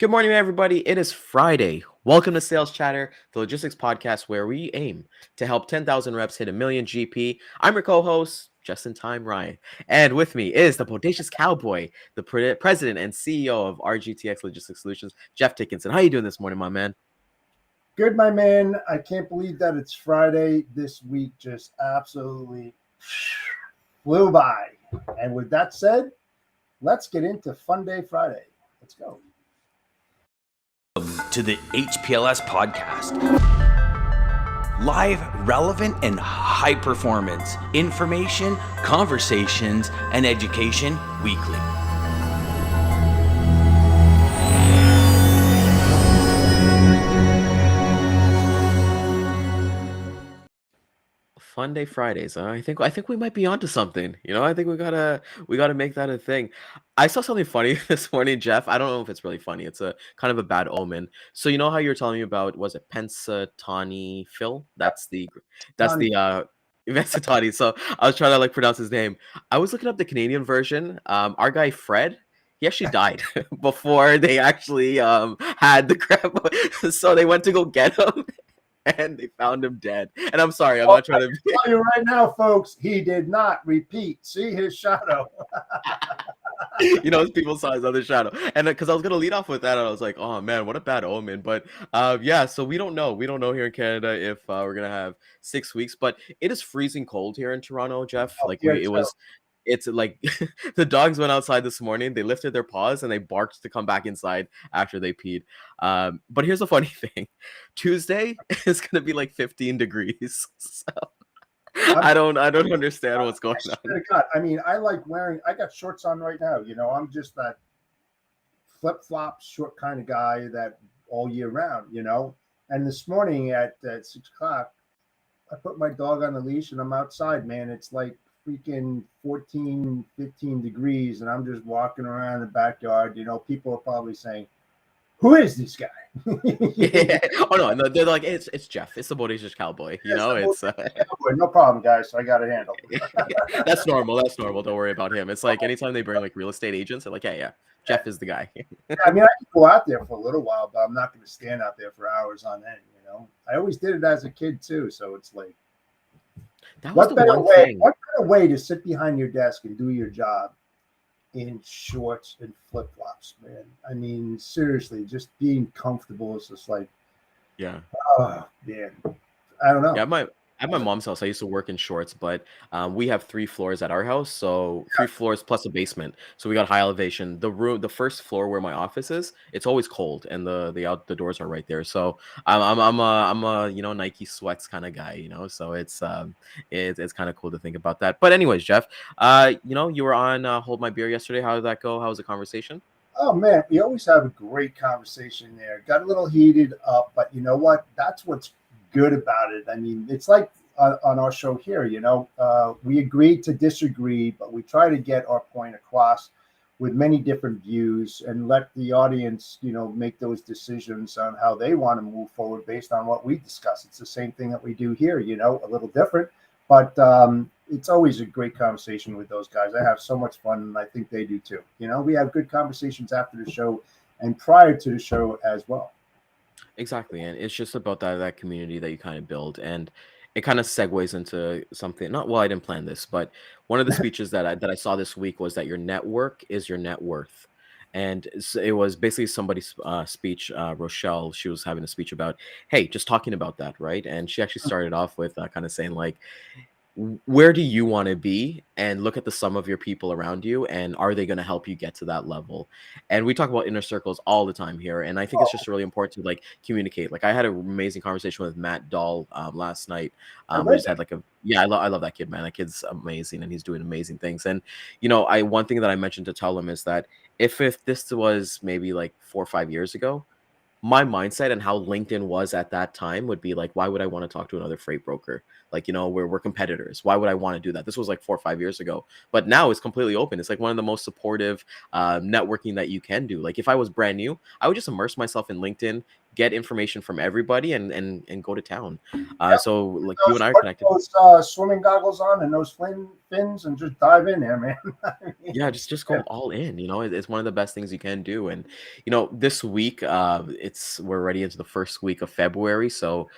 Good morning, everybody. It is Friday. Welcome to Sales Chatter, the logistics podcast where we aim to help 10,000 reps hit a million GP. I'm your co-host, just in time, Ryan. And with me is the Bodacious Cowboy, the president and CEO of RGTX Logistics Solutions, Jeff Dickinson. How you doing this morning, my man? Good, my man. I can't believe that it's Friday. This week just absolutely flew by. And with that said, let's get into Fun Day Friday. Let's go. To the HPLS podcast. Live, relevant, and high performance information, conversations, and education weekly. Fun Day Fridays. I think we might be onto something. I think we gotta make that a thing. I saw something funny this morning, Jeff. I don't know if it's really funny. It's a kind of a bad omen. So you know how you're telling me about, was it Pensatani Phil? That's Tony, the Pensatani. So I was trying to pronounce his name. I was looking up the Canadian version. Our guy Fred, he actually died before they actually had the crap. So they went to go get him and they found him dead. And I'm sorry, I'm not trying to I'll tell you right now, folks, he did not repeat. See his shadow. people saw his other shadow. And because I was gonna lead off with that, and I was like, oh man, what a bad omen. But yeah, so we don't know. We don't know here in Canada if we're gonna have 6 weeks, but it is freezing cold here in Toronto, Jeff. Oh, Like here we it too. was it's like the dogs went outside this morning, they lifted their paws and they barked to come back inside after they peed. But here's the funny thing. Tuesday is gonna be like 15 degrees. So I'm, I don't understand what's I going swear on. to God. I mean, I like wearing, I got shorts on right now. I'm just that flip-flop short kind of guy that all year round. And this morning at 6 o'clock, I put my dog on the leash and I'm outside, man. It's like freaking 14, 15 degrees, and I'm just walking around the backyard. People are probably saying, who is this guy? Yeah. Oh no, they're like, it's Jeff. It's the Bodacious Cowboy. Yes, the It's Cowboy. No problem, guys. I got it handled. that's normal. That's normal. Don't worry about him. It's like anytime they bring like real estate agents, they're like, yeah, Jeff is the guy. I mean, I can go out there for a little while, but I'm not going to stand out there for hours on end. I always did it as a kid too, so it's like, That was what the better one way? thing. What better way to sit behind your desk and do your job in shorts and flip flops, man? I mean, seriously, just being comfortable is just like, Yeah. oh man, I don't know. Yeah, at my mom's house, I used to work in shorts, but we have 3 floors at our house, so 3 floors plus a basement. So we got high elevation. The first floor where my office is, it's always cold, and the doors are right there. So I'm a Nike sweats kind of guy. So it's kind of cool to think about that. But anyways, Jeff, you were on Hold My Beer yesterday. How did that go? How was the conversation? Oh man, we always have a great conversation there. Got a little heated up, but you know what? That's what's good about it. I mean, it's like on our show here. We agree to disagree, but we try to get our point across with many different views and let the audience, make those decisions on how they want to move forward based on what we discuss. It's the same thing that we do here. A little different, but it's always a great conversation with those guys. I have so much fun, and I think they do too. We have good conversations after the show and prior to the show as well. Exactly, and it's just about that community that you kind of build, and it kind of segues into something. Not well, I didn't plan this, but one of the speeches that I saw this week was that your network is your net worth, and it was basically somebody's speech. Rochelle, she was having a speech about, hey, just talking about that, right? And she actually started off with kind of saying like, where do you want to be, and look at the sum of your people around you, and are they going to help you get to that level? And we talk about inner circles all the time here, and I think it's just really important to communicate. Like, I had an amazing conversation with Matt Dahl last night. I We read just that. had I love that kid, man. That kid's amazing, and he's doing amazing things. And I one thing that I mentioned to tell him is that if this was maybe like 4 or 5 years ago, my mindset and how LinkedIn was at that time would be like, why would I want to talk to another freight broker? We're competitors. Why would I want to do that? This was like 4 or 5 years ago, but now it's completely open. It's like one of the most supportive networking that you can do. Like, if I was brand new, I would just immerse myself in LinkedIn, get information from everybody and go to town. Yep. So like you and I are Put connected. those swimming goggles on and those fins and just dive in there, man. I mean, Yeah, just go yeah, all in. It's one of the best things you can do. And this week, we're already into the first week of February. So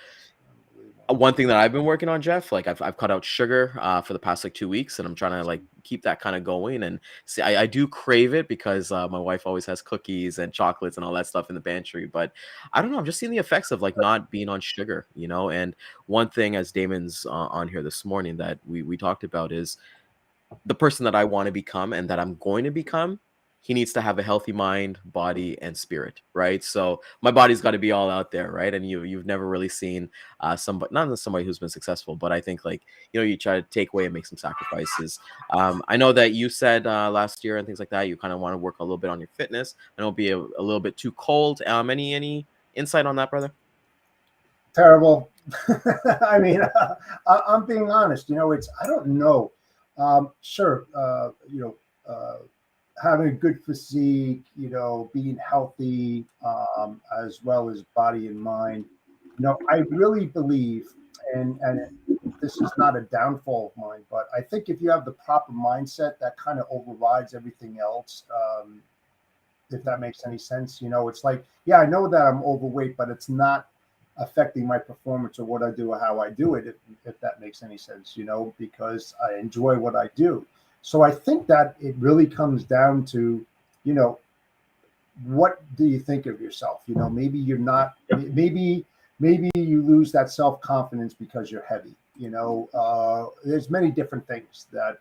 unbelievable. one thing that I've been working on, Jeff, like I've cut out sugar for the past like 2 weeks, and I'm trying to like keep that kind of going. And see, I do crave it because my wife always has cookies and chocolates and all that stuff in the pantry. But I don't know, I'm just seeing the effects of like not being on sugar. And one thing, as Damon's on here this morning, that we talked about is the person that I want to become and that I'm going to become. He needs to have a healthy mind, body, and spirit, right? So my body's got to be all out there, right? And you've never really seen somebody, not somebody who's been successful, but I think like you try to take away and make some sacrifices. I know that you said last year and things like that, you kind of want to work a little bit on your fitness. I know it'll be a little bit too cold. Any insight on that, brother? Terrible. I mean, I'm being honest. I don't know. Sure, having a good physique, being healthy, as well as body and mind. I really believe, and this is not a downfall of mine, but I think if you have the proper mindset, that kind of overrides everything else. If that makes any sense, it's like, yeah, I know that I'm overweight, but it's not affecting my performance or what I do or how I do it, if that makes any sense, because I enjoy what I do. So I think that it really comes down to, you know, what do you think of yourself? Maybe you're not, maybe you lose that self-confidence because you're heavy. There's many different things that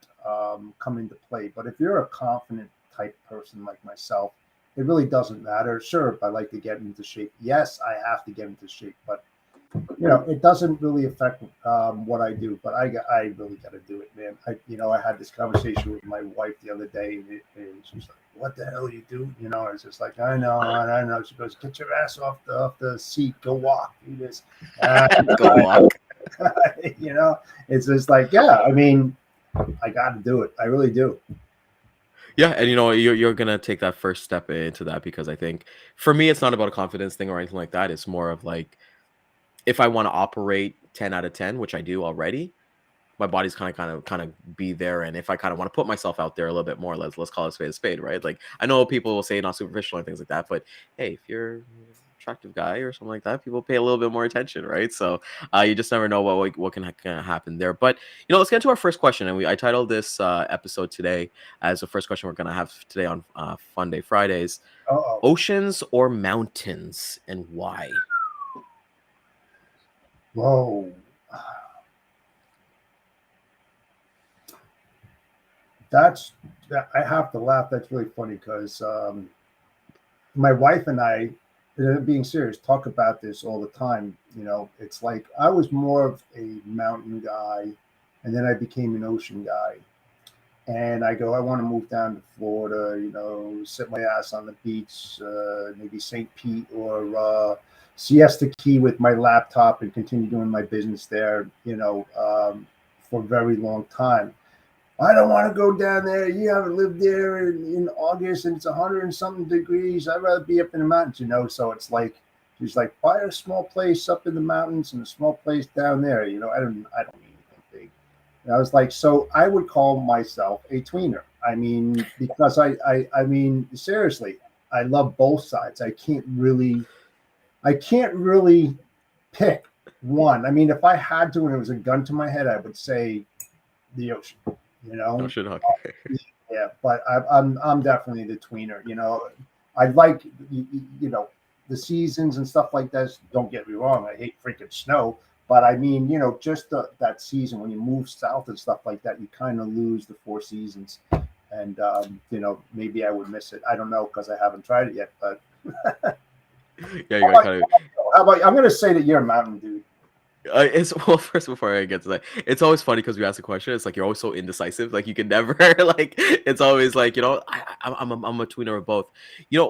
come into play. But if you're a confident type person like myself, it really doesn't matter. Sure, if I like to get into shape, yes, I have to get into shape, but it doesn't really affect what I do. But I really got to do it, man. I had this conversation with my wife the other day, and she was like, "What the hell you do?" I was just like, "I know." She goes, "Get your ass off the seat, go walk, do this." Go walk. It's just like, yeah. I mean, I got to do it. I really do. Yeah, and you're gonna take that first step into that because I think for me it's not about a confidence thing or anything like that. It's more of like if I want to operate 10 out of 10, which I do already, my body's kind of be there. And if I kind of want to put myself out there a little bit more, let's call it a spade, right? Like I know people will say not superficial and things like that, but hey, if you're an attractive guy or something like that, people pay a little bit more attention, right? So you just never know what can happen there. But let's get into our first question. And I titled this episode today as the first question we're gonna have today on Fun Day Fridays: Uh-oh. oceans or mountains, and why? Whoa. I have to laugh. That's really funny because my wife and I, being serious, talk about this all the time. It's like I was more of a mountain guy, and then I became an ocean guy. And I go, I want to move down to Florida, sit my ass on the beach, maybe St. Pete or Siesta Key with my laptop and continue doing my business there, for a very long time. I don't want to go down there. You haven't lived there in August and it's 100 and something degrees. I'd rather be up in the mountains, So it's like, she's like, buy a small place up in the mountains and a small place down there. I don't need anything big. And I was like, so I would call myself a tweener. I mean, because I mean, seriously, I love both sides. I can't really pick one. I mean, if I had to and it was a gun to my head, I would say the ocean. Ocean, okay. Yeah, but I'm definitely the tweener. I like the seasons and stuff like that. Don't get me wrong, I hate freaking snow, but I mean, just that season when you move south and stuff like that, you kind of lose the four seasons, and maybe I would miss it. I don't know because I haven't tried it yet, but Yeah, you're kind of. how about you? I'm gonna say that you're a mountain dude. It's well, first before I get to that, it's always funny because we ask a question. It's like you're always so indecisive. Like you can never like. It's always like I'm a tweener of both.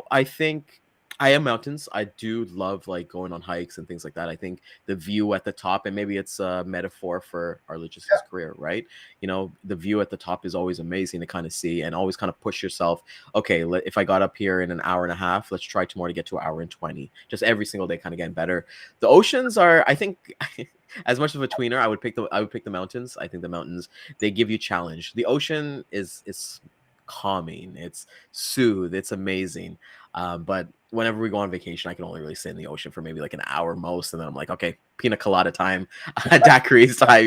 I think I am mountains. I do love like going on hikes and things like that. I think the view at the top, and maybe it's a metaphor for our logistics career, right? The view at the top is always amazing to kind of see and always kind of push yourself. Okay, if I got up here in an hour and a half, let's try tomorrow to get to an hour and 20. Just every single day, kind of getting better. The oceans are, I think, as much of a tweener, I would pick the mountains. I think the mountains, they give you challenge. The ocean is calming. It's soothe. It's amazing. But whenever we go on vacation, I can only really sit in the ocean for maybe like an hour most, and then I'm like, okay, pina colada time, daiquiris time.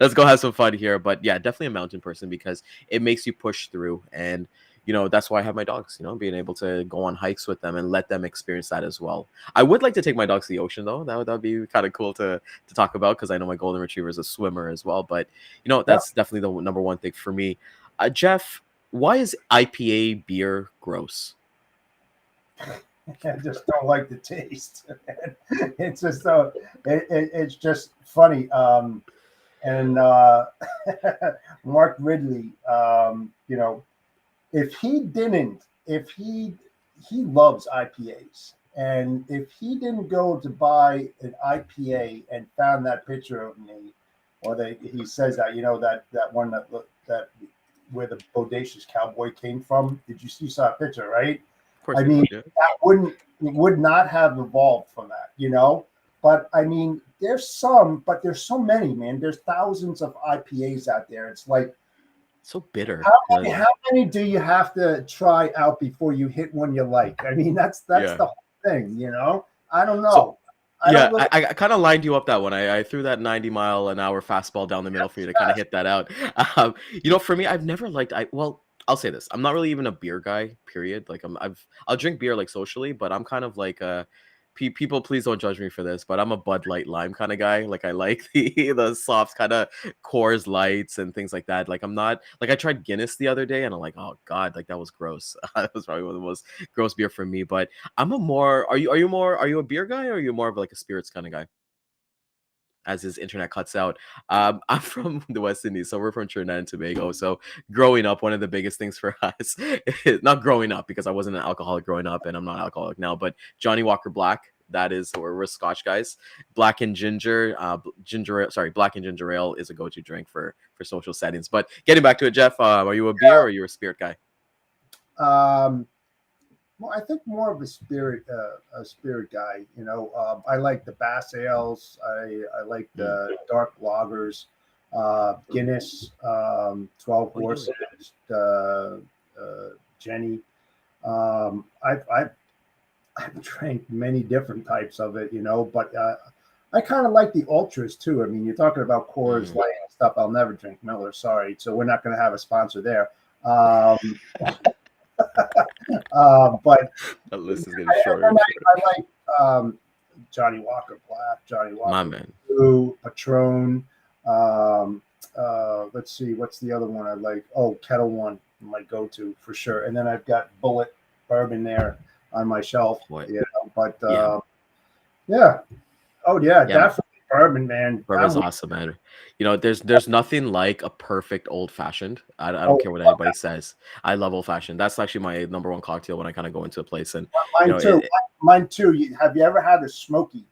Let's go have some fun here. But yeah, definitely a mountain person because it makes you push through, and that's why I have my dogs. Being able to go on hikes with them and let them experience that as well. I would like to take my dogs to the ocean though. That would be kind of cool to talk about because I know my golden retriever is a swimmer as well. But that's definitely the number one thing for me. Jeff, why is IPA beer gross? I just don't like the taste. It's just it's just funny. And Mark Ridley, if he loves IPAs, and if he didn't go to buy an IPA and found that picture of me, or he says that that one that where the Bodacious Cowboy came from. You saw a picture, right? Of course, I mean, that would not have evolved from that, But I mean, there's so many, man. There's thousands of IPAs out there. It's like so bitter. How many do you have to try out before you hit one you like? I mean, that's the whole thing, I don't know. I kind of lined you up that one. I threw that 90-mile-an-hour fastball down the middle for you to kind of hit that out. For me, I've never liked. I'll say this: I'm not really even a beer guy. Period. Like I'll drink beer like socially, but I'm kind of like people, please don't judge me for this, but I'm a Bud Light Lime kind of guy. Like I like the soft kind of Coors Lights and things like that. Like I'm not like I tried Guinness the other day and I'm like, oh God, like that was gross. That was probably one of the most gross beer for me. But I'm a more. Are you a beer guy or are you more of like a spirits kind of guy? As his internet cuts out. I'm from the West Indies, so we're from Trinidad and Tobago. So growing up, one of the biggest things for us, not growing up because I wasn't an alcoholic growing up and I'm not alcoholic now, but Johnny Walker Black. That is where we're Scotch guys. Black and ginger ale is a go-to drink for social settings. But getting back to it, Jeff, are you a beer or are you a spirit guy? Well, I think more of a spirit guy. I like the Bass ales. I like the dark lagers, Guinness, 12 horses, Jenny. I've drank many different types of it, but I kind of like the ultras too. I mean, you're talking about Coors Light and stuff. I'll never drink Miller. Sorry, so we're not going to have a sponsor there. But that list is getting shorter. I like Johnny Walker Black, Johnny Walker Blue, Patron. Let's see, what's the other one I like? Oh, Kettle One, my go-to for sure. And then I've got Bullet Bourbon there on my shelf. Definitely bourbon, man. Bourbon's awesome, man. There's nothing like a perfect old fashioned. I don't care what anybody says. I love old fashioned. That's actually my number one cocktail when I kind of go into a place. And mine too. Have you ever had a smoky?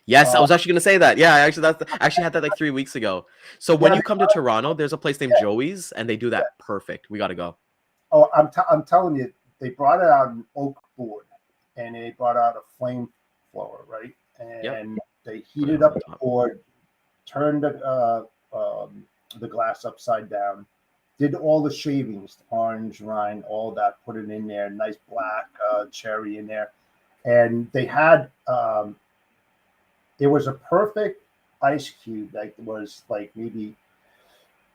Yes, I was actually going to say that. Yeah, I actually had that like 3 weeks ago. So when you come to Toronto, there's a place named Joey's, and they do that perfect. We got to go. Oh, I'm telling you, they brought it out an oak board, and they brought out a flame blower, right? And they heated up the board, turned the glass upside down, did all the shavings, orange rind, all that, put it in there, nice black cherry in there, and they had it was a perfect ice cube that was like maybe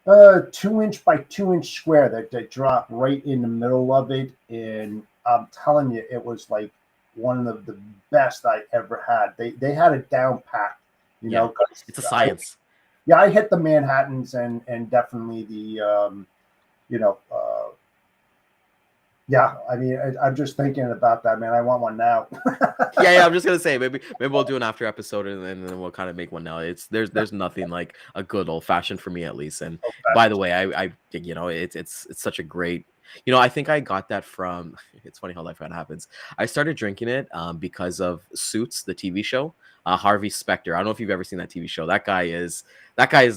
2-inch by 2-inch square that dropped right in the middle of it, and I'm telling you, it was like one of the best I ever had. They had it down packed, it's a science. I hit the Manhattans and definitely the I mean, I'm just thinking about that, man. I want one now. yeah, I'm just gonna say maybe we'll do an after episode and then we'll kind of make one now. There's nothing like a good old fashioned for me at least. And by the way, I it's such a great. I think I got that from. It's funny how life kind of happens. I started drinking it because of Suits, the TV show. Harvey Specter. I don't know if you've ever seen that TV show. That guy is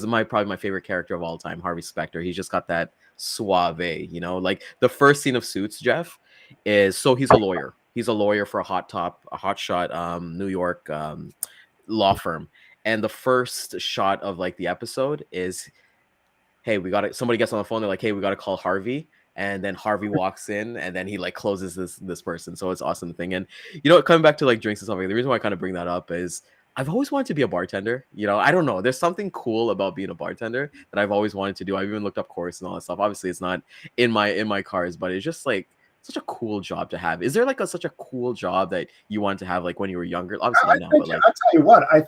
my probably my favorite character of all time. Harvey Specter. He's just got that suave. Like the first scene of Suits, Jeff, is so he's a lawyer. He's a lawyer for a hot shot, New York law firm. And the first shot of like the episode is, hey, we got it. Somebody gets on the phone. They're like, hey, we got to call Harvey. And then Harvey walks in, and then he like closes this person. So it's awesome thing. And coming back to like drinks and stuff, like, the reason why I kind of bring that up is I've always wanted to be a bartender. I don't know. There's something cool about being a bartender that I've always wanted to do. I've even looked up course and all that stuff. Obviously, it's not in my cars, but it's just like such a cool job to have. Is there like such a cool job that you wanted to have like when you were younger? Obviously not now, but like I'll tell you what. I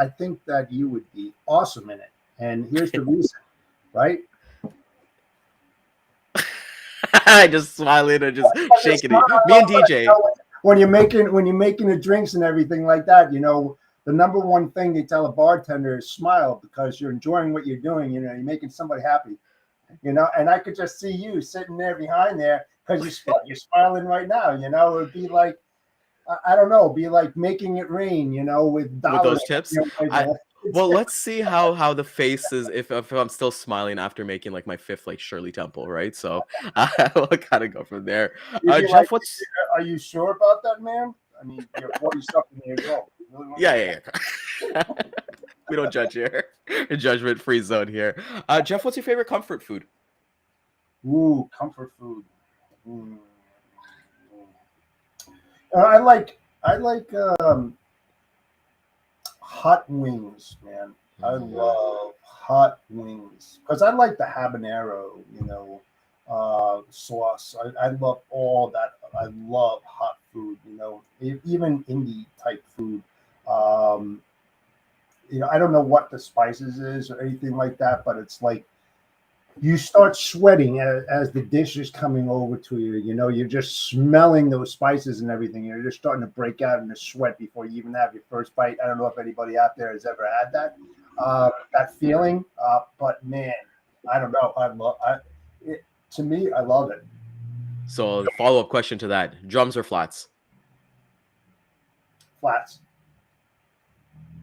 think that you would be awesome in it, and here's the reason. Right? I just smiling and just shaking it. Me and DJ. When you're making the drinks and everything like that, the number one thing they tell a bartender is smile, because you're enjoying what you're doing. You're making somebody happy. And I could just see you sitting there behind there because you're smiling right now. It'd be like, I don't know, be like making it rain. With those tips. Well, let's see how the face is if I'm still smiling after making like my fifth like Shirley Temple, right? So we'll kind of go from there. Jeff, are you sure about that, man? I mean, you're 40-something years old. Really yeah. We don't judge here. Judgment-free zone here. Jeff, what's your favorite comfort food? Ooh, comfort food. I like hot wings, man. I love hot wings because I like the habanero, sauce. I love all that. I love hot food, even indie type food. I don't know what the spices is or anything like that, but it's like you start sweating as the dish is coming over to you. You're just smelling those spices and everything. You're just starting to break out in the sweat before you even have your first bite. I don't know if anybody out there has ever had that feeling. But man, I don't know. To me, I love it. So the follow-up question to that: drums or flats? Flats.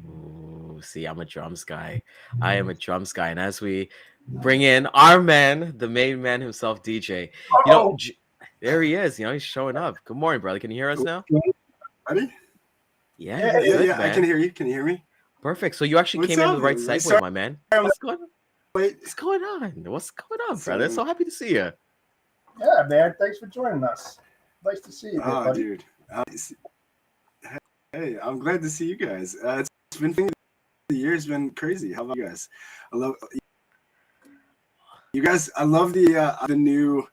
Ooh, see, I'm a drums guy. I am a drums guy, and as we bring in our man, the main man himself, DJ. There he is. He's showing up. Good morning, brother. Can you hear us now? Ready? Yeah. Yeah. I can hear you. Can you hear me? Perfect. So you actually came in the right segue, my man. What's going on? What's going on, brother? So happy to see you. Yeah, man. Thanks for joining us. Nice to see you, buddy. Dude. Hey, I'm glad to see you guys. It's been the year's been crazy. How about you guys? I love you guys. I love the new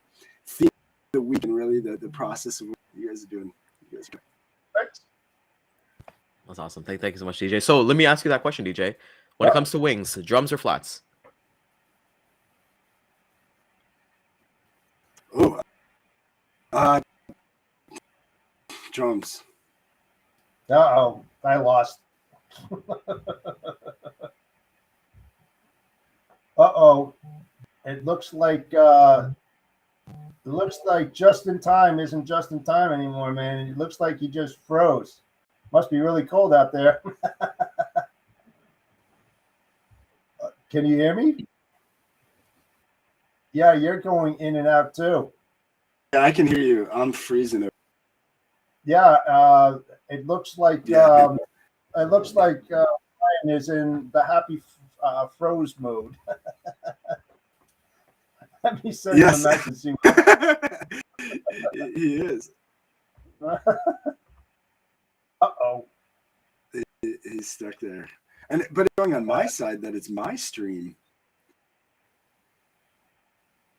theme of the week and really the process of what you guys are doing. Thanks. That's awesome. Thank you so much, DJ. So let me ask you that question, DJ. When it comes to wings, drums or flats? Oh, drums. Uh-oh, I lost. Uh-oh. It looks like just in time isn't just in time anymore, man. It looks like you just froze. Must be really cold out there. Can you hear me? Yeah, you're going in and out too. Yeah, I can hear you. I'm freezing. Yeah, it looks like Ryan is in the happy froze mode. Let me send him a message. He is. Uh-oh. He's stuck there. But it's going on my side that it's my stream.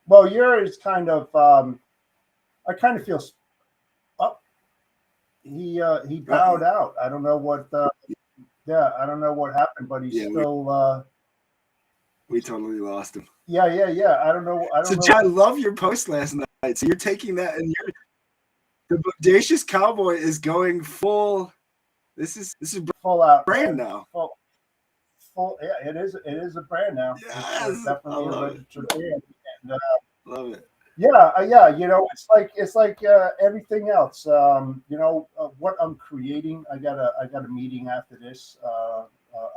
Well, yours kind of I kind of feel he bowed out. I don't know what I don't know what happened, but he's still we totally lost him. Yeah. I don't know. I love your post last night. So you're taking that and the Bodacious Cowboy is going full. This is full out brand now. Full. Yeah, it is a brand now. Yes, it's definitely a registered brand. And, love it. Yeah. It's like everything else. What I'm creating. I got a meeting after this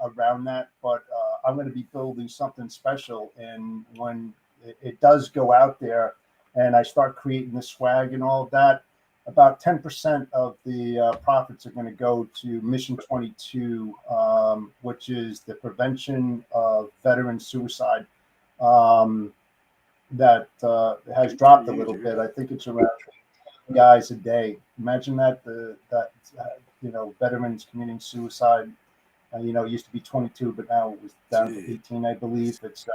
around that, but I'm going to be building something special. And when it does go out there, and I start creating the swag and all of that, about 10% of the profits are going to go to Mission 22, which is the prevention of veteran suicide. Um, that has dropped a little bit. I think it's around guys a day. Imagine that veterans committing suicide. It used to be 22, but now it was down to 18, I believe. It's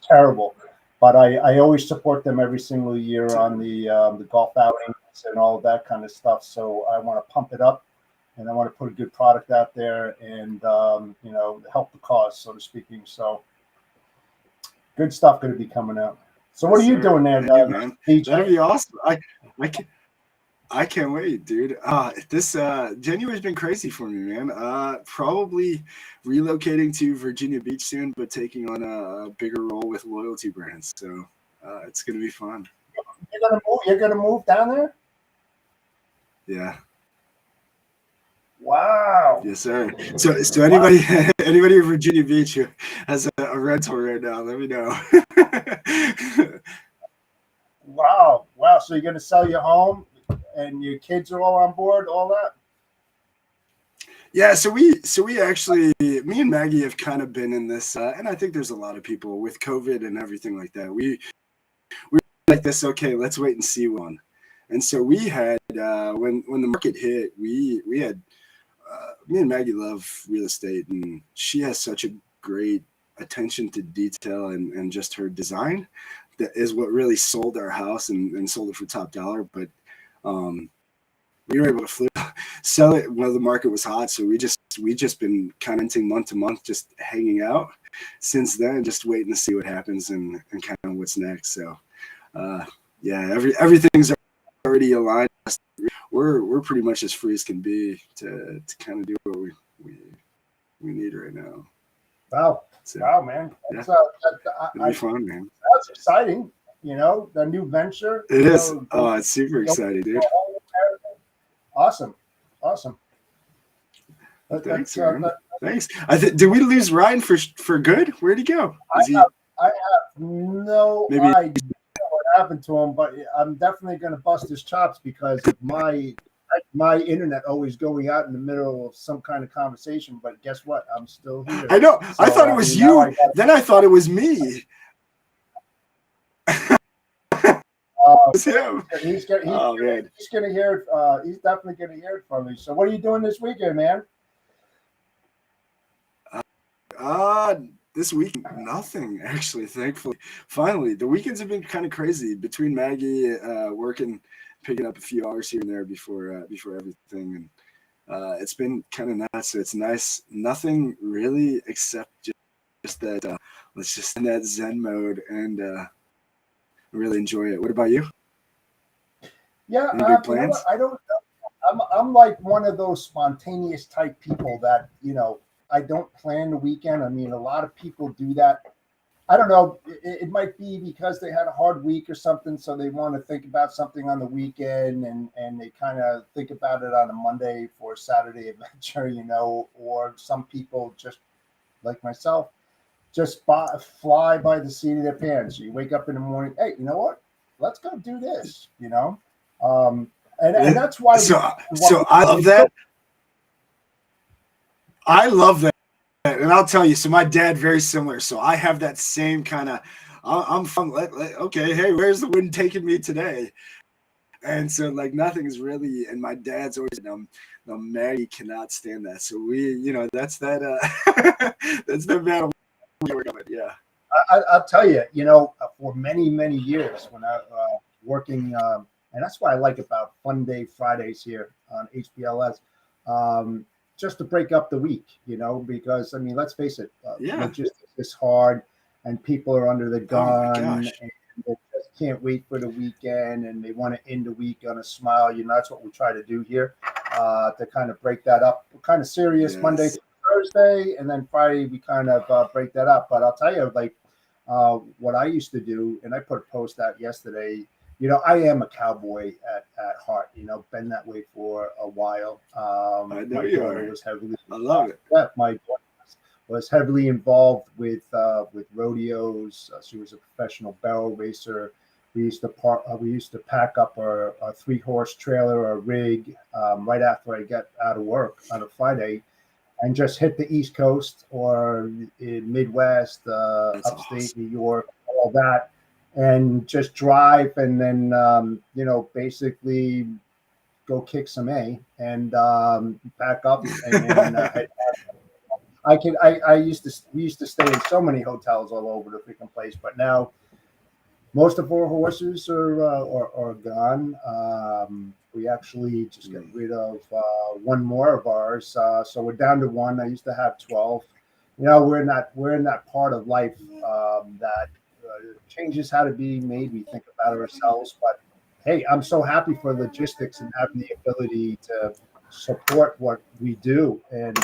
terrible. But I always support them every single year on the golf outings and all of that kind of stuff. So I want to pump it up, and I want to put a good product out there and help the cause, so to speaking. So good stuff going to be coming out. So what are you doing there, man? DJ? That'd be awesome. I can't wait, dude. This January's been crazy for me, man. Probably relocating to Virginia Beach soon, but taking on a bigger role with loyalty brands. So it's gonna be fun. You're gonna move down there? Yeah. Wow. Yes, sir. So anybody anybody in Virginia Beach who has a rental right now, let me know. Wow. So you're gonna sell your home, and your kids are all on board, all that? Yeah, so we actually, me and Maggie have kind of been in this, and I think there's a lot of people with COVID and everything like that. We like this. Okay, let's wait and see one. And so we had when the market hit, we had me and Maggie love real estate, and she has such a great attention to detail and just her design that is what really sold our house and sold it for top dollar. But we were able to sell it while the market was hot. So we just been commenting month to month, just hanging out since then, just waiting to see what happens and kind of what's next. So everything's already aligned. We're pretty much as free as can be to kind of do what we need right now. Wow. So, wow, man. It'll Be fun, man. That's exciting. The new venture. It is. It's super exciting, dude. Awesome. Thanks, man. Thanks. Did we lose Ryan for good? Where'd he go? I have no idea what happened to him, but I'm definitely going to bust his chops because of my internet always going out in the middle of some kind of conversation. But guess what? I'm still here. I know. So, I thought it was you. Then I thought it was me. It's him. He's going to hear it. He's definitely going to hear it from me. So, what are you doing this weekend, man? This week, nothing actually. Thankfully, finally, the weekends have been kind of crazy between Maggie working, picking up a few hours here and there before everything, and it's been kind of nuts. So it's nice. Nothing really except just that. Let's just in that Zen mode and really enjoy it. What about you? Yeah, any big plans? I don't. I'm like one of those spontaneous type people that I don't plan the weekend. I mean, a lot of people do that. I don't know. It might be because they had a hard week or something, so they want to think about something on the weekend, and they kind of think about it on a Monday for a Saturday adventure, Or some people just like myself, just fly by the seat of their pants. You wake up in the morning, hey, you know what? Let's go do this, and that's why. So I love that. I love that. And I'll tell you, so my dad, very similar. So I have that same kind of, I'm from, okay, hey, where's the wind taking me today? And so nothing's really, and my dad's always, no, Maggie cannot stand that. So we, that's that, that's the battle we're going. Yeah. I'll tell you, for many, many years when I working, and that's what I like about Fun Day Fridays here on HBLS. Just to break up the week, because let's face it, logistics is hard, and people are under the gun, and they just can't wait for the weekend, and they want to end the week on a smile. That's what we try to do here, to kind of break that up. We're kind of serious Monday through Thursday, and then Friday we kind of break that up. But I'll tell you, what I used to do, and I put a post out yesterday, I am a cowboy at heart. Been that way for a while. I know you are. Was heavily. I love it. Yeah, my daughter was heavily involved with rodeos. She was a professional barrel racer. We used to pack up our 3-horse trailer or rig right after I got out of work on a Friday, and just hit the East Coast or in Midwest, upstate awesome. New York, all that, and just drive, and then basically go kick some and pack up and we used to stay in so many hotels all over the freaking place, but now most of our horses are gone. We actually just got rid of one more of ours, so we're down to one. I used to have 12. We're in that part of life that changes how to be made. We think about ourselves, but hey, I'm so happy for logistics and having the ability to support what we do. And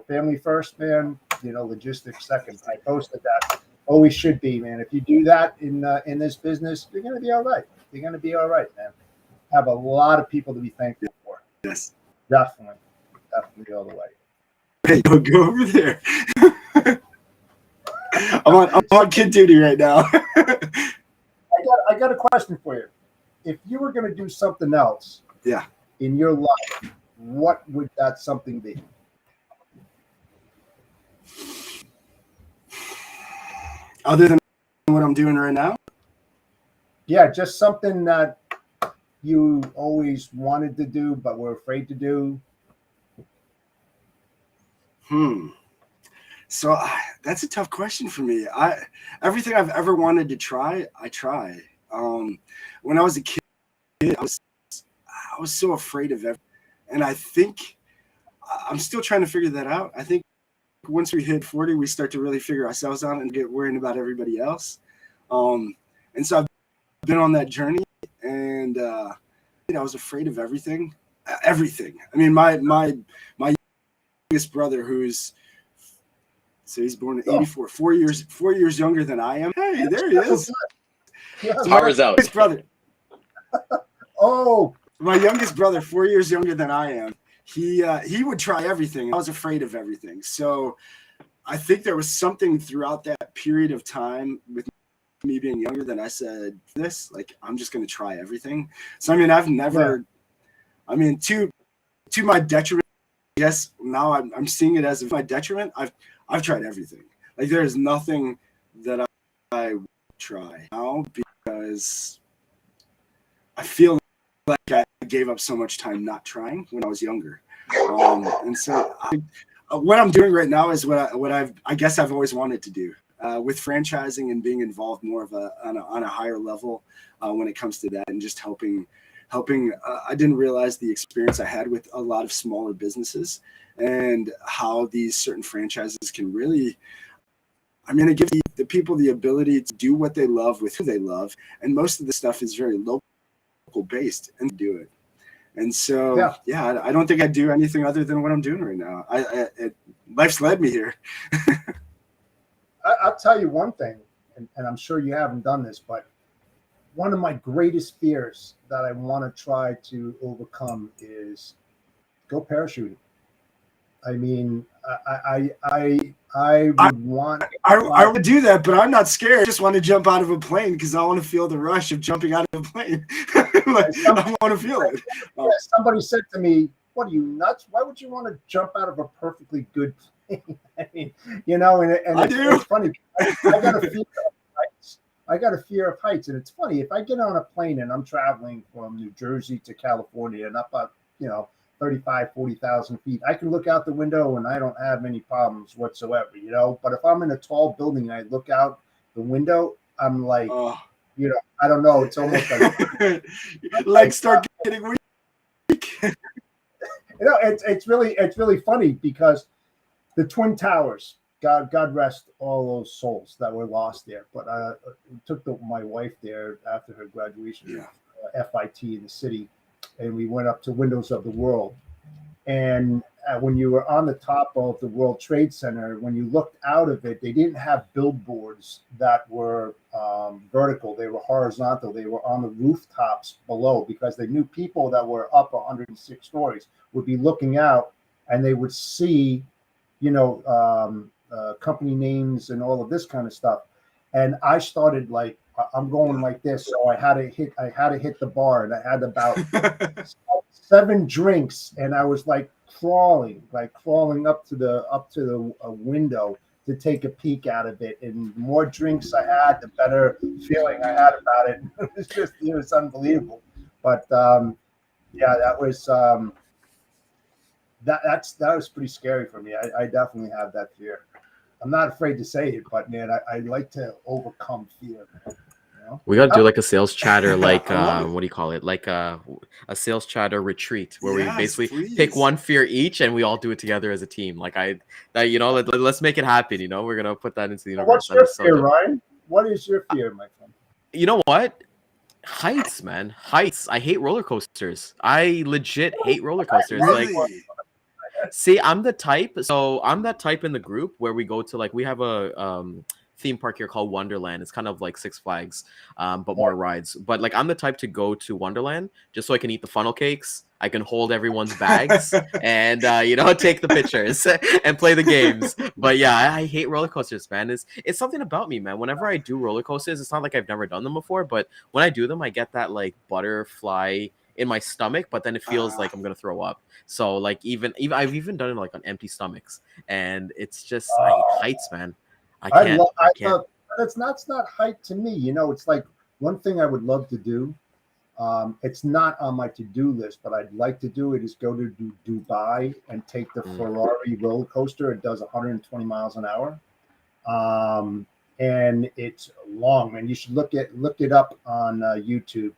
family first, man. Logistics second. I posted that. Always should be, man. If you do that in this business, you're gonna be all right. You're gonna be all right, man. Have a lot of people to be thankful for. Yes, Definitely all the way. Hey, go over there. I'm on kid duty right now. I got a question for you. If you were gonna do something else, yeah, in your life, what would that something be? Other than what I'm doing right now? Yeah, just something that you always wanted to do but were afraid to do. So that's a tough question for me. Everything I've ever wanted to try, I try. When I was a kid, I was so afraid of everything, and I think I'm still trying to figure that out. I think once we hit 40, we start to really figure ourselves out and get worrying about everybody else. And so I've been on that journey, and I was afraid of everything. Everything. I mean, my youngest brother, he's born in '84, 4 years younger than I am. Hey, there he is. Yeah. So my youngest brother. Oh, my youngest brother, 4 years younger than I am. He would try everything. I was afraid of everything. So I think there was something throughout that period of time with me being younger that I said, I'm just going to try everything. So, I mean, I've never, to my detriment, yes, now I'm seeing it as my detriment. I've tried everything. Like, there's nothing that I would try now because I feel like I gave up so much time not trying when I was younger. And so what I'm doing right now is what I guess I've always wanted to do with franchising and being involved more of on a higher level when it comes to that, and just helping. I didn't realize the experience I had with a lot of smaller businesses and how these certain franchises can really, it gives the people the ability to do what they love with who they love. And most of the stuff is very local based and do it. And so, I don't think I do anything other than what I'm doing right now. Life's led me here. I'll tell you one thing, and I'm sure you haven't done this, but one of my greatest fears that I want to try to overcome is go parachuting. I mean, I would do that, but I'm not scared. I just want to jump out of a plane because I want to feel the rush of jumping out of a plane. I want to feel it. Somebody said to me, "What are you, nuts? Why would you want to jump out of a perfectly good plane?" I mean, it's funny. I got a fear of heights. And it's funny, if I get on a plane and I'm traveling from New Jersey to California and up 40,000 feet, I can look out the window and I don't have any problems whatsoever, But if I'm in a tall building and I look out the window, I'm like, I don't know. It's almost like legs start getting weak. It's really funny because the Twin Towers, God rest all those souls that were lost there. But I took my wife there after her graduation of FIT in the city, and we went up to Windows of the World. And when you were on the top of the World Trade Center, when you looked out of it, they didn't have billboards that were vertical. They were horizontal. They were on the rooftops below, because they knew people that were up 106 stories would be looking out, and they would see, company names and all of this kind of stuff. And I started like, I'm going like this, so I had to hit the bar, and I had about 7 drinks, and I was like crawling up to the window to take a peek out of it. And the more drinks I had, the better feeling I had about it. It was unbelievable. But yeah, that was that was pretty scary for me. I definitely have that fear. I'm not afraid to say it, but man, I like to overcome fear. We got to do like a sales chatter, like what do you call it? Like a sales chatter retreat where we basically pick one fear each, and we all do it together as a team. Like let's make it happen. We're gonna put that into the universe. What's your fear, Ryan? What is your fear, my friend? You know what? Heights, man. Heights. I hate roller coasters. I legit hate roller coasters. Really? Like, see, I'm that type in the group where we go to, like, we have a theme park here called Wonderland. It's kind of like Six Flags, but more rides. But like, I'm the type to go to Wonderland just so I can eat the funnel cakes. I can hold everyone's bags and take the pictures and play the games. But yeah, I hate roller coasters, man. It's something about me, man. Whenever I do roller coasters, it's not like I've never done them before, but when I do them, I get that like butterfly in my stomach, but then it feels like I'm gonna throw up. So like even I've even done it like on empty stomachs, and it's just I hate heights, man. I can't. That's not height to me. It's like one thing I would love to do. It's not on my to-do list, but I'd like to do it, is go to Dubai and take the Ferrari roller coaster. It does 120 miles an hour. And it's long, man. You should look it up on YouTube.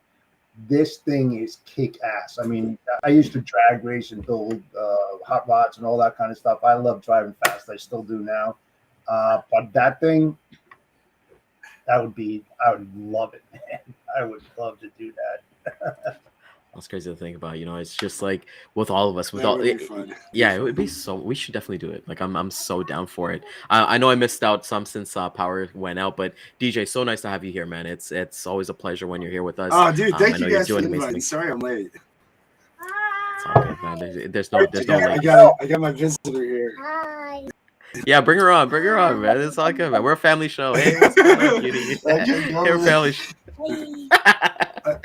This thing is kick ass. I mean, I used to drag race and build hot rods and all that kind of stuff. I love driving fast. I still do now. But that thing, I would love it, man. I would love to do that. That's crazy to think about. It's just like with all of us, it would be so. We should definitely do it. Like I'm so down for it. I know I missed out some since power went out, but DJ, so nice to have you here, man. It's always a pleasure when you're here with us. Oh, dude, thank you guys for inviting. Sorry, I'm late. It's all good, man. There's no late. I got my visitor here. Hi. Yeah, bring her on, man. It's all good, man. We're a family show. Hey, what's going on, cutie? We're a family show.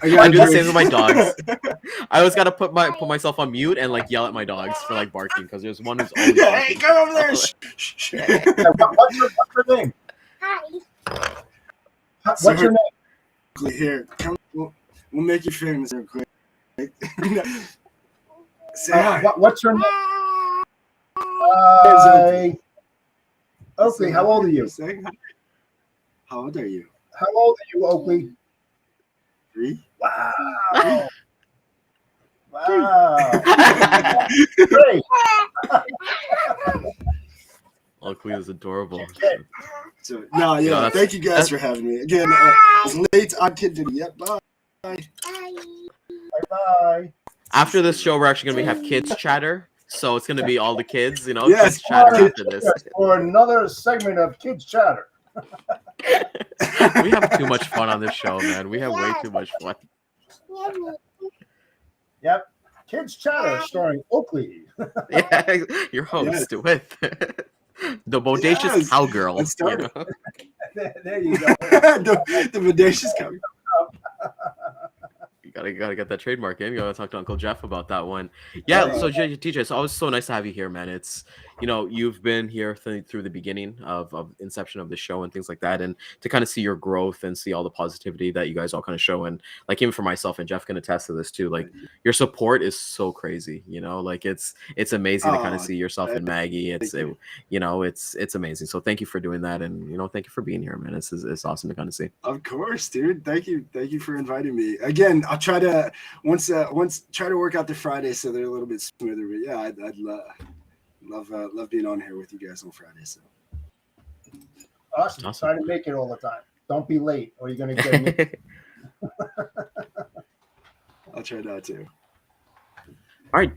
I do the same with my dogs. I always gotta put myself on mute and like yell at my dogs for like barking, because there's one who's always barking. Hey, come over there! What's your name? Hi. What's your name? Here, come. We'll make you famous real quick. Say hi. What's your name? Hi. Oakley, how old are you? How old are you? How old are you, Oakley? 3. Wow. Wow. Great. Oakley is adorable. So, thank you guys for having me. Again, it's late on Kid Video. Yep, bye. Bye. After this show, we're actually going to have kids chatter. So it's going to be all the kids, Yes, kids chatter after this. For another segment of Kids Chatter. We have too much fun on this show, man. We have way too much fun. Yep. Kids Chatter starring Oakley. Yeah, your host with the Bodacious cowgirl. There you go. the Bodacious cowgirl. You gotta get that trademark in. You gotta talk to Uncle Jeff about that one. Yeah. So TJ, it's always so nice to have you here, man. It's you've been here through the beginning of inception of the show and things like that, and to kind of see your growth and see all the positivity that you guys all kind of show, and like even for myself, and Jeff can attest to this too. Like your support is so crazy. Like it's amazing to kind of see yourself and Maggie. It's amazing. So thank you for doing that, and thank you for being here, man. It's awesome to kind of see. Of course, dude. Thank you for inviting me again. I'll try to once try to work out the Friday so they're a little bit smoother. But yeah, I'd love being on here with you guys on Friday. So awesome. Try to make it all the time. Don't be late, or you're gonna get me. I'll try not to. All right,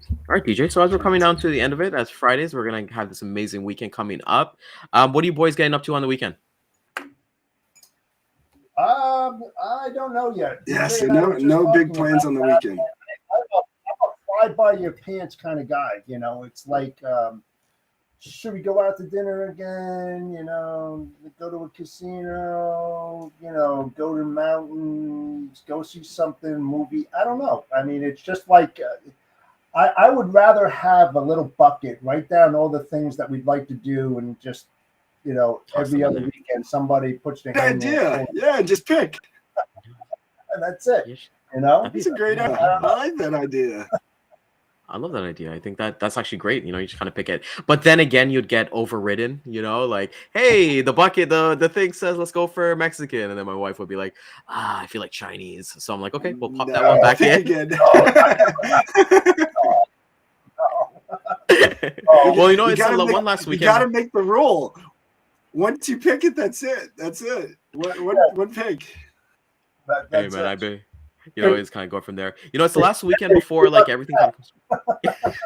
DJ. So as we're coming down to the end of it, as Fridays, we're gonna have this amazing weekend coming up. What are you boys getting up to on the weekend? I don't know yet. Yeah, DJ so and I were just no big talking plans about on the that. weekend. I'm a fly by your pants kind of guy. You know, it's like, should we go out to dinner again? You know, go to a casino. You know, go to the mountains. Go see something movie. I don't know. I mean, it's just like. I would rather have a little bucket, write down all the things that we'd like to do, and just, you know, Toss every them in other there. weekend somebody puts their Good hand in their idea. hand, Yeah, just pick. and that's it. Yes, You know, that'd be That's a great yeah, idea. yeah. I like that idea. I love that idea. I think that's actually great. You know, you just kind of pick it. But then again, you'd get overridden, you know, like, hey, the bucket, the thing says let's go for Mexican. And then my wife would be like, I feel like Chinese. So I'm like, okay, we'll pop that one No, back think in. again. Well, you know, You it's gotta one last you gotta weekend. make the rule. Once you pick it, that's it. That's it. One pick. Hey that's man, I it. bet you know it's kind of go from there. You know, it's the last weekend before like everything kind of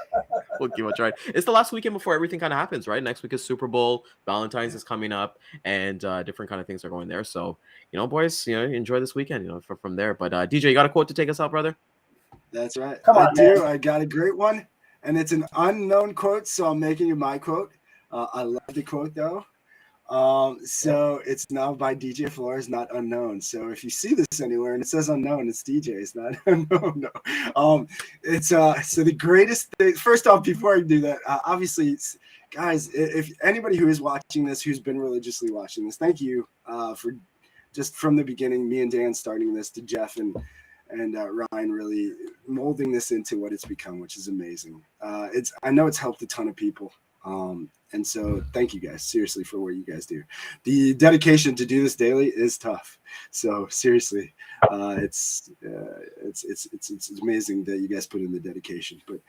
we'll give it a try. It's the last weekend before everything kind of happens, right? Next week is Super Bowl, Valentine's is coming up, and different kind of things are going there. So, you know, boys, you know, enjoy this weekend, you know, from there. But DJ, you got a quote to take us out, brother? That's right. Come on, I do. man. I got a great one, and it's an unknown quote, so I'm making it my quote. I love the quote though. So it's now by DJ Flores, not unknown. So if you see this anywhere and it says unknown, it's DJ. It's not unknown. No. It's so the greatest thing. First off, before I do that, obviously, guys, if anybody who is watching this, who's been religiously watching this, thank you for just from the beginning, me and Dan starting this, to Jeff and Ryan really molding this into what it's become, which is amazing. I know it's helped a ton of people. And so thank you guys seriously for what you guys do. The dedication to do this daily is tough. So seriously, it's amazing that you guys put in the dedication. But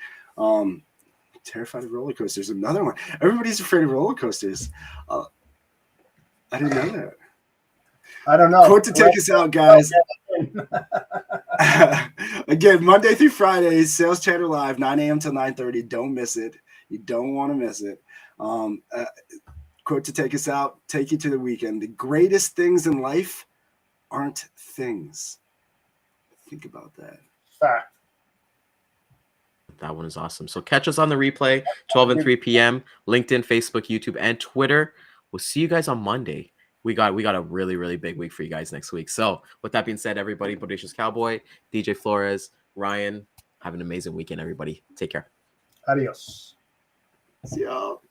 terrified of roller coasters, another one. Everybody's afraid of roller coasters. I didn't know that. I don't know. Quote to take us out, guys. Again, Monday through Friday, Sales Chatter Live, 9 a.m. till 9:30. Don't miss it. You don't want to miss it. Quote to take us out, take you to the weekend. The greatest things in life aren't things. Think about that. Fact. That one is awesome. So catch us on the replay, 12 and 3 p.m. LinkedIn, Facebook, YouTube, and Twitter. We'll see you guys on Monday. We got a really, really big week for you guys next week. So with that being said, everybody, Bodacious Cowboy, DJ Flores, Ryan, have an amazing weekend, everybody. Take care. Adios. See y'all.